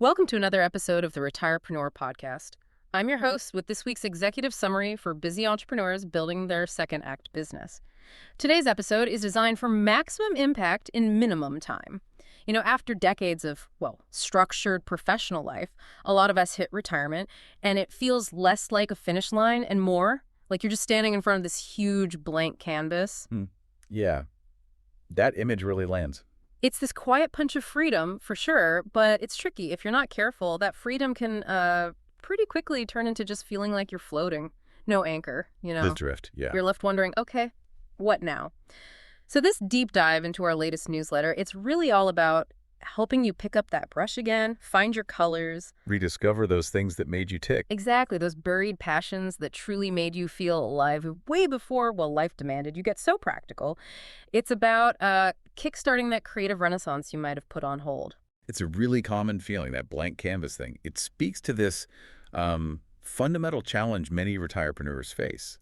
Welcome to another episode of the Retirepreneur Podcast. I'm your host with this week's executive summary for busy entrepreneurs building their second act business. Today's episode is designed for maximum impact in minimum time. After decades of, structured professional life, a lot of us hit retirement, and it feels less like a finish line and more like you're just standing in front of this huge blank canvas. Yeah, that image really lands. It's this quiet punch of freedom, for sure, but it's tricky. If you're not careful, that freedom can pretty quickly turn into just feeling like you're floating. No anchor, The drift, yeah. You're left wondering, okay, what now? So this deep dive into our latest newsletter, it's really all about helping you pick up that brush again, find your colors. Rediscover those things that made you tick. Exactly, those buried passions that truly made you feel alive way before, life demanded you get so practical. It's about kickstarting that creative renaissance you might have put on hold. It's a really common feeling, that blank canvas thing. It speaks to this fundamental challenge many retirepreneurs face.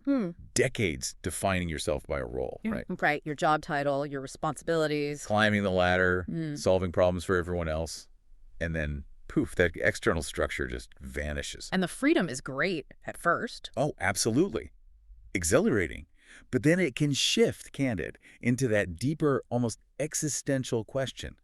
Decades defining yourself by a role, right? Right, your job title, your responsibilities. Climbing the ladder, solving problems for everyone else, and then poof, that external structure just vanishes. And the freedom is great at first. Oh, absolutely. Exhilarating. But then it can shift, can't it, into that deeper, almost existential question.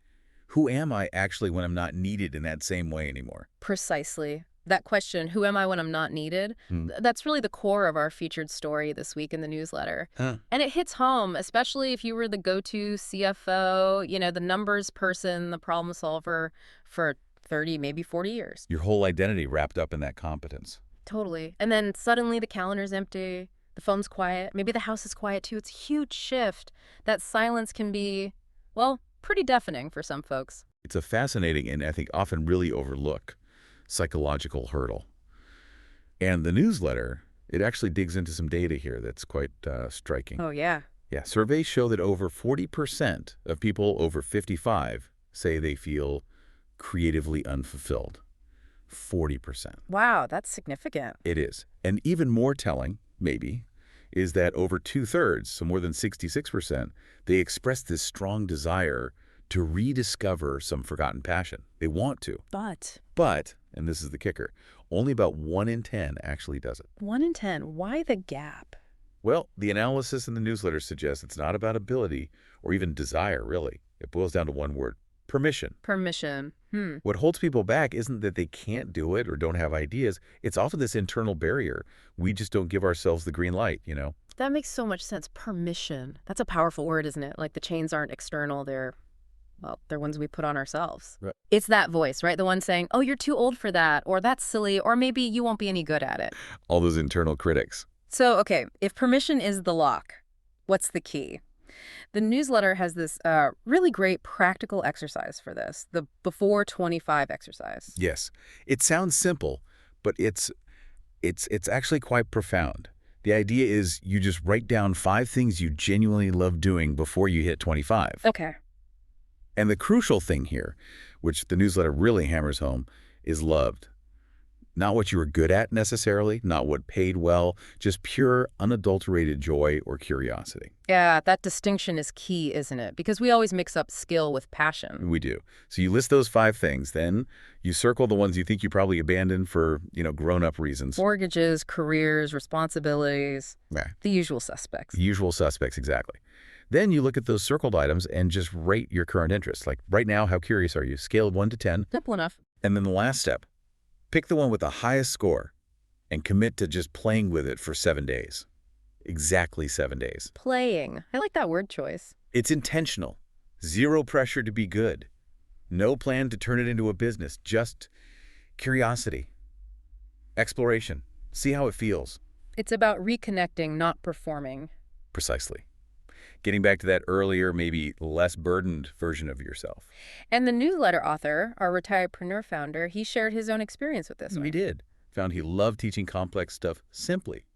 Who am I actually when I'm not needed in that same way anymore? Precisely. That question, who am I when I'm not needed? That's really the core of our featured story this week in the newsletter. And it hits home, especially if you were the go-to CFO, the numbers person, the problem solver for 30, maybe 40 years. Your whole identity wrapped up in that competence. Totally. And then suddenly the calendar's empty, the phone's quiet, maybe the house is quiet too. It's a huge shift. That silence can be, pretty deafening for some folks. It's a fascinating and I think often really overlooked psychological hurdle. And the newsletter, it actually digs into some data here that's quite striking. Oh, yeah. Yeah, surveys show that over 40% of people over 55 say they feel creatively unfulfilled. 40%. Wow, that's significant. It is. And even more telling, maybe, is that over two-thirds, so more than 66%, they express this strong desire to rediscover some forgotten passion. They want to. But, and this is the kicker, only about 1 in 10 actually does it. 1 in 10. Why the gap? Well, the analysis in the newsletter suggests it's not about ability or even desire, really. It boils down to one word: permission. Permission. What holds people back isn't that they can't do it or don't have ideas. It's often this internal barrier. We just don't give ourselves the green light, That makes so much sense. Permission. That's a powerful word, isn't it? Like the chains aren't external. They're ones we put on ourselves. Right. It's that voice, right? The one saying, oh, you're too old for that, or that's silly, or maybe you won't be any good at it. All those internal critics. So, okay, if permission is the lock, what's the key? The newsletter has this really great practical exercise for this, the Before 25 exercise. Yes. It sounds simple, but it's actually quite profound. The idea is you just write down 5 things you genuinely love doing before you hit 25. Okay. And the crucial thing here, which the newsletter really hammers home, is loved. Not what you were good at necessarily, not what paid well, just pure, unadulterated joy or curiosity. Yeah, that distinction is key, isn't it? Because we always mix up skill with passion. We do. So you list those 5 things, then you circle the ones you think you probably abandoned for, grown-up reasons. Mortgages, careers, responsibilities, the usual suspects. Usual suspects, exactly. Then you look at those circled items and just rate your current interests. Like right now, how curious are you? Scale of 1 to 10. Simple enough. And then the last step, pick the one with the highest score and commit to just playing with it for 7 days. Exactly 7 days. Playing. I like that word choice. It's intentional. Zero pressure to be good. No plan to turn it into a business. Just curiosity. Exploration. See how it feels. It's about reconnecting, not performing. Precisely. Getting back to that earlier, maybe less burdened version of yourself. And the newsletter author, our Retirepreneur founder, he shared his own experience with this one. He did. Found he loved teaching complex stuff simply,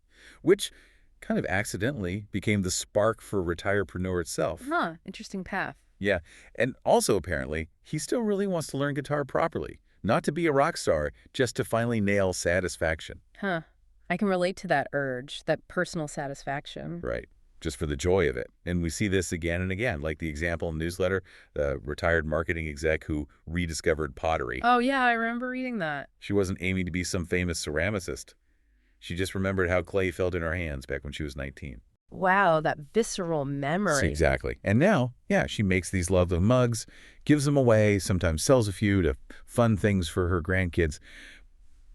which kind of accidentally became the spark for Retirepreneur itself. Interesting path. Yeah, and also apparently, he still really wants to learn guitar properly. Not to be a rock star, just to finally nail satisfaction. I can relate to that urge, that personal satisfaction. Right. just for the joy of it. And we see this again and again, like the example in the newsletter, the retired marketing exec who rediscovered pottery. Oh, yeah, I remember reading that. She wasn't aiming to be some famous ceramicist. She just remembered how clay felt in her hands back when she was 19. Wow, that visceral memory. Exactly. And now, yeah, she makes these lovely mugs, gives them away, sometimes sells a few to fund things for her grandkids.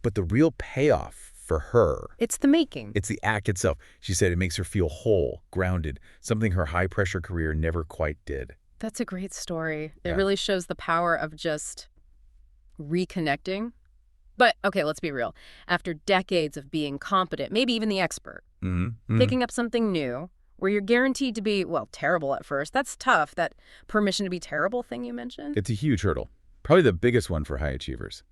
But the real payoff for her, It's the making. it's the act itself. She said it makes her feel whole, grounded, something her high-pressure career never quite did. That's a great story. It Yeah. really shows the power of just reconnecting. But, okay, let's be real. After decades of being competent, maybe even the expert, picking up something new where you're guaranteed to be, well, terrible at first, that's tough. That permission to be terrible thing you mentioned. It's a huge hurdle, probably the biggest one for high achievers.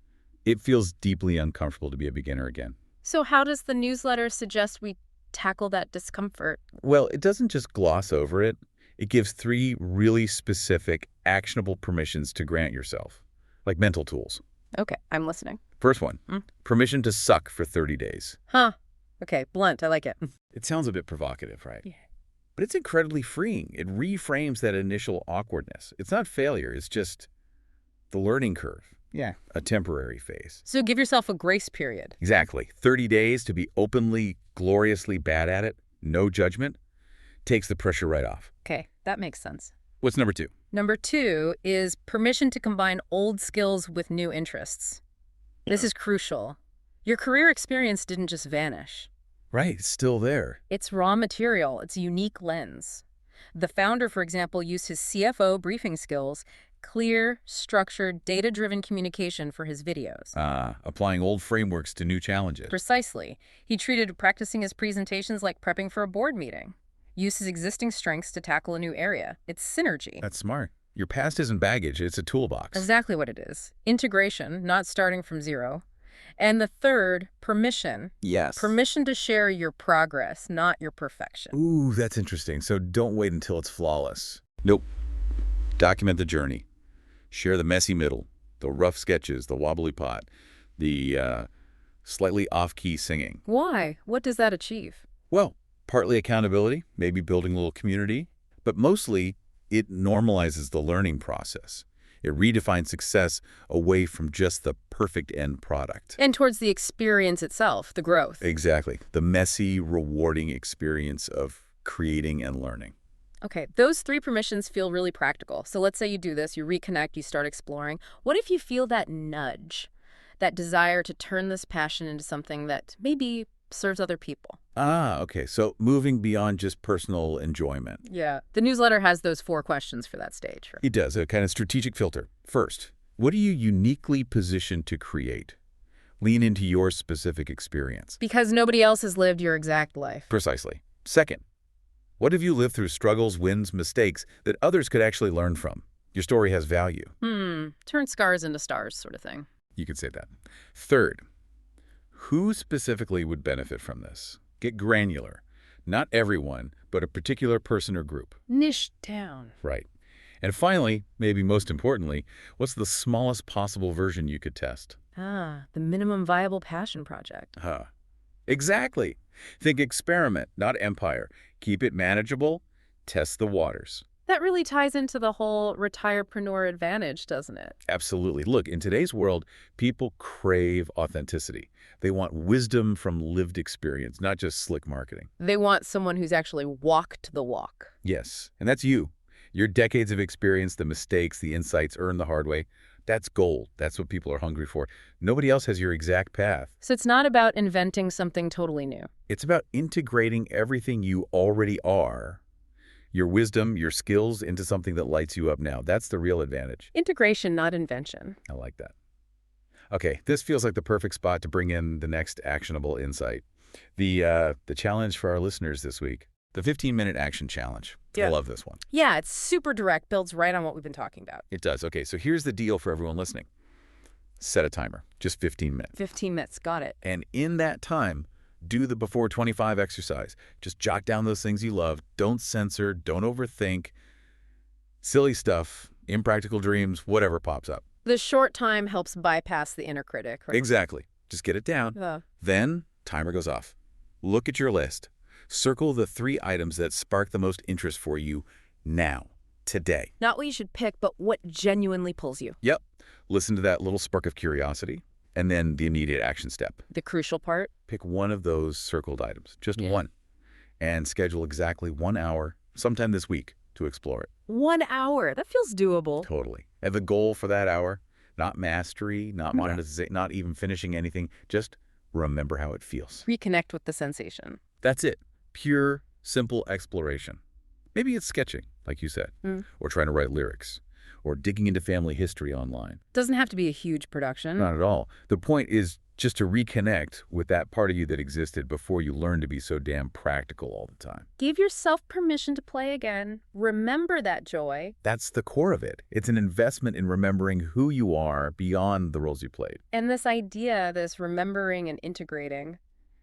It feels deeply uncomfortable to be a beginner again. So how does the newsletter suggest we tackle that discomfort? Well, it doesn't just gloss over it. It gives 3 really specific, actionable permissions to grant yourself, like mental tools. Okay, I'm listening. First one, permission to suck for 30 days. Huh. Okay, blunt. I like it. It sounds a bit provocative, right? Yeah. But it's incredibly freeing. It reframes that initial awkwardness. It's not failure. It's just the learning curve. Yeah. A temporary phase. So give yourself a grace period. Exactly. 30 days to be openly, gloriously bad at it, no judgment, takes the pressure right off. Okay, that makes sense. What's number 2? Number 2 is permission to combine old skills with new interests. This is crucial. Your career experience didn't just vanish. Right, it's still there. It's raw material. It's a unique lens. The founder, for example, used his CFO briefing skills, clear, structured, data-driven communication for his videos. Applying old frameworks to new challenges. Precisely. He treated practicing his presentations like prepping for a board meeting. Used his existing strengths to tackle a new area. It's synergy. That's smart. Your past isn't baggage, it's a toolbox. Exactly what it is. Integration, not starting from zero. And the third, permission. Yes. Permission to share your progress, not your perfection. Ooh, that's interesting. So don't wait until it's flawless. Nope. Document the journey. Share the messy middle, the rough sketches, the wobbly pot, the slightly off-key singing. Why? What does that achieve? Well, partly accountability, maybe building a little community, but mostly it normalizes the learning process. It redefines success away from just the perfect end product. And towards the experience itself, the growth. Exactly. The messy, rewarding experience of creating and learning. Okay, those 3 permissions feel really practical. So let's say you do this, you reconnect, you start exploring. What if you feel that nudge, that desire to turn this passion into something that maybe serves other people? Okay. So moving beyond just personal enjoyment. Yeah. The newsletter has those 4 questions for that stage. Right? It does, a kind of strategic filter. First, what are you uniquely positioned to create? Lean into your specific experience. Because nobody else has lived your exact life. Precisely. Second, what have you lived through struggles, wins, mistakes that others could actually learn from? Your story has value. Turn scars into stars sort of thing. You could say that. Third, who specifically would benefit from this? Get granular. Not everyone, but a particular person or group. Niche down. Right. And finally, maybe most importantly, what's the smallest possible version you could test? The minimum viable passion project. Exactly. Think experiment, not empire. Keep it manageable. Test the waters. That really ties into the whole retirepreneur advantage, doesn't it? Absolutely. Look, in today's world, people crave authenticity. They want wisdom from lived experience, not just slick marketing. They want someone who's actually walked the walk. Yes, and that's you. Your decades of experience, the mistakes, the insights earned the hard way, that's gold. That's what people are hungry for. Nobody else has your exact path. So it's not about inventing something totally new. It's about integrating everything you already are, your wisdom, your skills, into something that lights you up now. That's the real advantage. Integration, not invention. I like that. Okay, this feels like the perfect spot to bring in the next actionable insight. The challenge for our listeners this week, the 15-minute action challenge. Yeah. I love this one. Yeah, it's super direct, builds right on what we've been talking about. It does. Okay, so here's the deal for everyone listening. Set a timer, just 15 minutes. 15 minutes, got it. And in that time, do the before 25 exercise. Just jot down those things you love. Don't censor, don't overthink. Silly stuff, impractical dreams, whatever pops up. The short time helps bypass the inner critic, right? Exactly. Just get it down. Then, timer goes off. Look at your list. Circle the 3 items that spark the most interest for you now, today. Not what you should pick, but what genuinely pulls you. Yep. Listen to that little spark of curiosity, and then the immediate action step. The crucial part. Pick one of those circled items, just Yeah. one, and schedule exactly 1 hour, sometime this week, to explore it. 1 hour. That feels doable. Totally. And the goal for that hour, not mastery, not monetization, not even finishing anything, just remember how it feels. Reconnect with the sensation. That's it. Pure, simple exploration. Maybe it's sketching, like you said, or trying to write lyrics, or digging into family history online. Doesn't have to be a huge production. Not at all. The point is just to reconnect with that part of you that existed before you learned to be so damn practical all the time. Give yourself permission to play again. Remember that joy. That's the core of it. It's an investment in remembering who you are beyond the roles you played. And this idea, this remembering and integrating,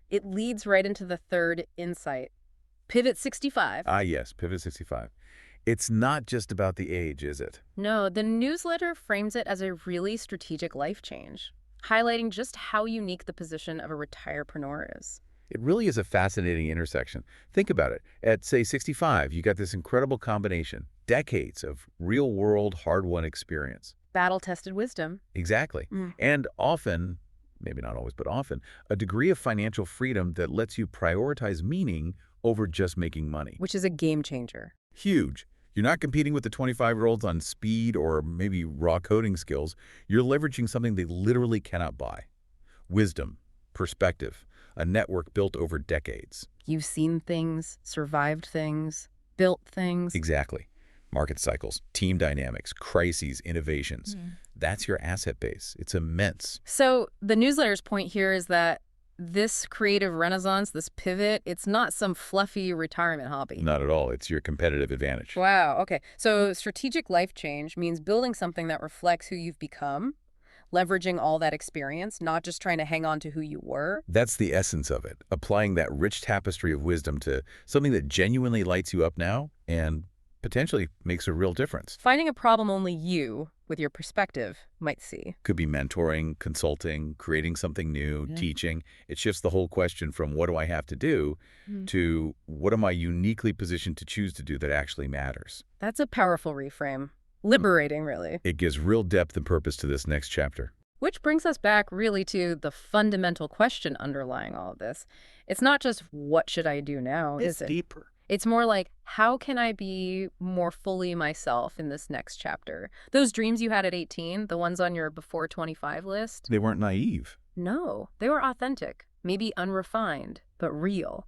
it leads right into the third insight. Pivot 65. Ah, yes, Pivot 65. It's not just about the age, is it? No, the newsletter frames it as a really strategic life change, highlighting just how unique the position of a retirepreneur is. It really is a fascinating intersection. Think about it. At, say, 65, you got this incredible combination, decades of real-world, hard-won experience. Battle-tested wisdom. Exactly. And often, maybe not always, but often, a degree of financial freedom that lets you prioritize meaning over just making money. Which is a game changer. Huge. You're not competing with the 25-year-olds on speed or maybe raw coding skills. You're leveraging something they literally cannot buy. Wisdom, perspective, a network built over decades. You've seen things, survived things, built things. Exactly. Market cycles, team dynamics, crises, innovations. That's your asset base. It's immense. So the newsletter's point here is that this creative renaissance, this pivot, it's not some fluffy retirement hobby. Not at all. It's your competitive advantage. Wow, okay. So strategic life change means building something that reflects who you've become, leveraging all that experience, not just trying to hang on to who you were. That's the essence of it, applying that rich tapestry of wisdom to something that genuinely lights you up now and potentially makes a real difference. Finding a problem only you, with your perspective, might see. Could be mentoring, consulting, creating something new, teaching. It shifts the whole question from what do I have to do to what am I uniquely positioned to choose to do that actually matters. That's a powerful reframe. Liberating, really. It gives real depth and purpose to this next chapter. Which brings us back really to the fundamental question underlying all of this. It's not just what should I do now, is it? It's deeper. It's more like, how can I be more fully myself in this next chapter? Those dreams you had at 18, the ones on your before 25 list? They weren't naive. No, they were authentic, maybe unrefined, but real.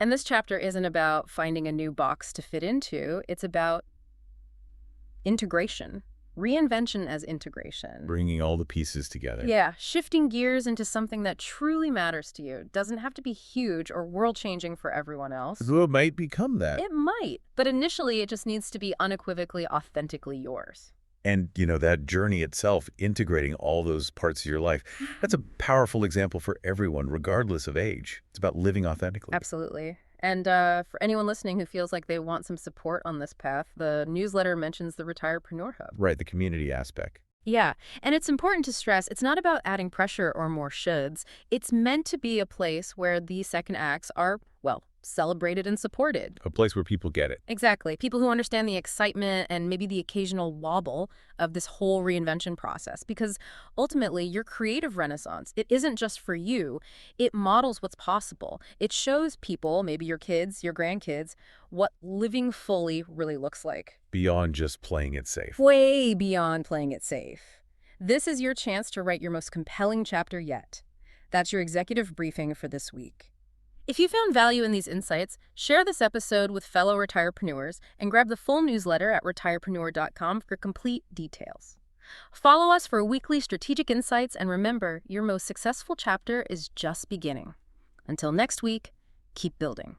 And this chapter isn't about finding a new box to fit into. It's about integration. Reinvention as integration. Bringing all the pieces together. Yeah, shifting gears into something that truly matters to you. Doesn't have to be huge or world-changing for everyone else. Well, it might become that. It might, but initially it just needs to be unequivocally, authentically yours. And, that journey itself, integrating all those parts of your life, that's a powerful example for everyone, regardless of age. It's about living authentically. Absolutely. And for anyone listening who feels like they want some support on this path, the newsletter mentions the Retirepreneur Hub. Right, the community aspect. Yeah, and it's important to stress it's not about adding pressure or more shoulds. It's meant to be a place where these second acts are, well, celebrated and supported. A place where people get it. Exactly. People who understand the excitement and maybe the occasional wobble of this whole reinvention process. Because ultimately, your creative renaissance, it isn't just for you. It models what's possible. It shows people, maybe your kids, your grandkids, what living fully really looks like. Beyond just playing it safe. Way beyond playing it safe. This is your chance to write your most compelling chapter yet. That's your executive briefing for this week. If you found value in these insights, share this episode with fellow retirepreneurs and grab the full newsletter at retirepreneur.com for complete details. Follow us for weekly strategic insights, and remember, your most successful chapter is just beginning. Until next week, keep building.